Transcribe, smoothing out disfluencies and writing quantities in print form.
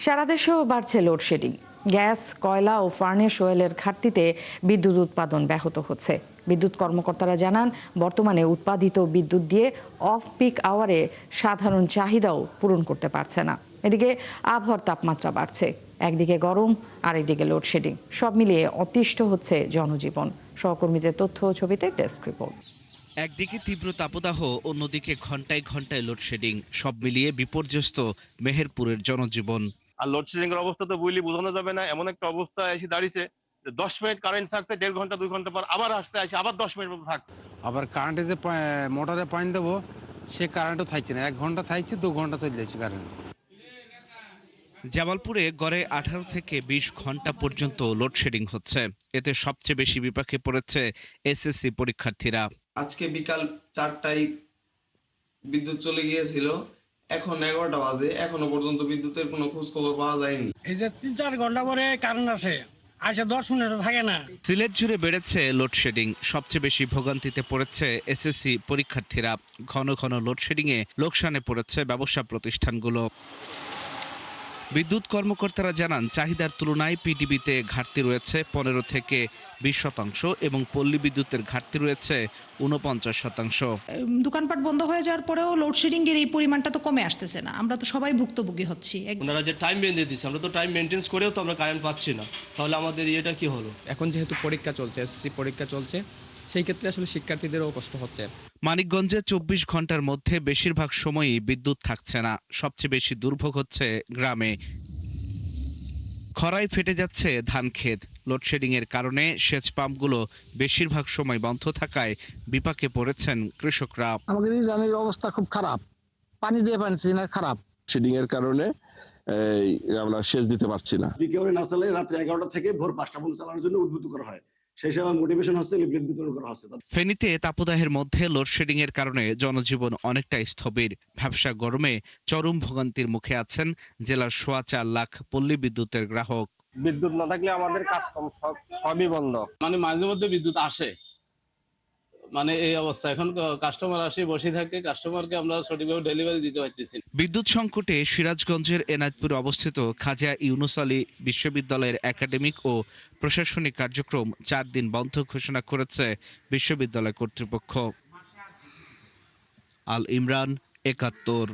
সারা দেশেও বাড়ছে load shedding. Gas, কয়লা ও ফার্নেস অয়েলের ঘাটতিতে বিদ্যুৎ উৎপাদন ব্যাহত হচ্ছে। বিদ্যুৎ কর্মকর্তারা জানান, বর্তমানে উৎপাদিত বিদ্যুৎ দিয়ে অফ পিক আওয়ারে সাধারণ চাহিদাও পূরণ করতে পারছে না। এদিকে আবহাওয়ার তাপমাত্রা বাড়ছে, একদিকে গরম আর একদিকে লোডশেডিং, সব মিলিয়ে অতিষ্ঠ হচ্ছে জনজীবন। সহকর্মীদের তথ্য ও ছবিতে ডেস্ক রিপোর্ট। একদিকে তীব্র তাপদাহ, অন্যদিকে ঘন্টায় ঘন্টায় লোডশেডিং, সব মিলিয়ে বিপর্যস্ত মেহেরপুরের জনজীবন। আর লোডশেডিং এর অবস্থা তো বোঝানো যাবে না, এমন একটা অবস্থা এসে দাঁড়িয়েছে 10 মিনিট কারেন্ট থাকছে, 1.5 ঘন্টা 2 ঘন্টা পর আবার আসছে, আবার 10 মিনিট মতো থাকছে। আবার কারেন্টে যে মোটরে পানি দেবো, সে কারেন্টও থাকছে না। 1 ঘন্টা থাকছে, 2 ঘন্টা চলে যাচ্ছে কারেন্ট। জামালপুরে গড়ে 18 থেকে 20 ঘন্টা পর্যন্ত লোডশেডিং হচ্ছে। এতে সবচেয়ে বেশি বিপাকে পড়েছে এসএসসি পরীক্ষার্থীরা। আজকে বিকাল 4টায় বিদ্যুৎ চলে গিয়েছিল, এখন 11টা বাজে, এখনো পর্যন্ত বিদ্যুতের কোনো খোঁজ খবর পাওয়া যায়নি। এই যে 3-4 ঘন্টা পরে কারেন্ট আসে 10 মিনিট থাকে না। সিলেট জুড়ে বেড়েছে লোডশেডিং, সবচেয়ে বেশি ভোগান্তিতে পড়েছে এসএসসি পরীক্ষার্থীরা। ঘন ঘন লোডশেডিংয়ে লোকসানে পড়েছে ব্যবসা প্রতিষ্ঠানগুলো। বিদ্যুৎ কর্মকর্তারা জানান, চাহিদার তুলনায় পিডিবিতে ঘাটতি রয়েছে 15 থেকে 20% এবং পল্লী বিদ্যুতের ঘাটতি রয়েছে 49%। দোকানপাট বন্ধ হয়ে যাওয়ার পরেও লোডশেডিং এর এই পরিমাণটা তো কমে আসতেছে না, আমরা তো সবাই ভুক্তভোগী হচ্ছি। ওনারা যে টাইম বেঁধে দিচ্ছে, আমরা তো টাইম মেনটেন্স করেও তো আমরা কারেন্ট পাচ্ছি না, তাহলে আমাদের এটা কি হলো? এখন যেহেতু পরীক্ষা চলছে, এসএসসি পরীক্ষা চলছে, সেই ক্ষেত্রে আসলে শিক্ষার্থীদেরও কষ্ট হচ্ছে। মানিকগঞ্জে 24 ঘন্টার মধ্যে বেশিরভাগ সময়ই বিদ্যুৎ থাকছে না। সবচেয়ে বেশি দুর্ভোগ হচ্ছে গ্রামে। খরায় ফেটে যাচ্ছে ধান ক্ষেত। লোডশেডিং এর কারণে সেচ পাম্পগুলো বেশিরভাগ সময় বন্ধ থাকায় বিপাকে পড়েছেন কৃষকরা। আমাদের এই ধানের অবস্থা খুব খারাপ, পানি দিয়ে পাচ্ছি না, খারাপ শেডিং এর কারণে আমরা সেচ দিতে পারছি না। বিকেলে না চালালে রাত্রি 11টা থেকে ভোর 5টা পর্যন্ত চালানোর জন্য উদ্বুদ্ধ করা হয়। সেই সময় মোটিভেশন হচ্ছে, লিফলেট বিতরণ করা হচ্ছে। ফেনীতে তাপদাহের মধ্যে লোডশেডিং এর কারণে জনজীবন অনেকটা স্থবির। ব্যবসা গরমে চরম ভোগান্তির মুখে আছেন জেলার 4.25 লাখ পল্লী বিদ্যুতের গ্রাহক। বিদ্যুৎ না থাকলে আমাদের কাজকর্ম সবই বন্ধ। মানে মাঝে মধ্যে বিদ্যুৎ আসে, মানে এই অবস্থা। এখন কাস্টমার আসে বসে থাকে, কাস্টমারকে আমরা সঠিকভাবে ডেলিভারি দিতে পারতেছি। বিদ্যুৎ সংকটে সিরাজগঞ্জের এনায়তপুরে অবস্থিত খাজা ইউনুস আলী বিশ্ববিদ্যালয়ের একাডেমিক ও প্রশাসনিক কার্যক্রম 4 দিন বন্ধ ঘোষণা করেছে বিশ্ববিদ্যালয় কর্তৃপক্ষ। আল ইমরান, 71।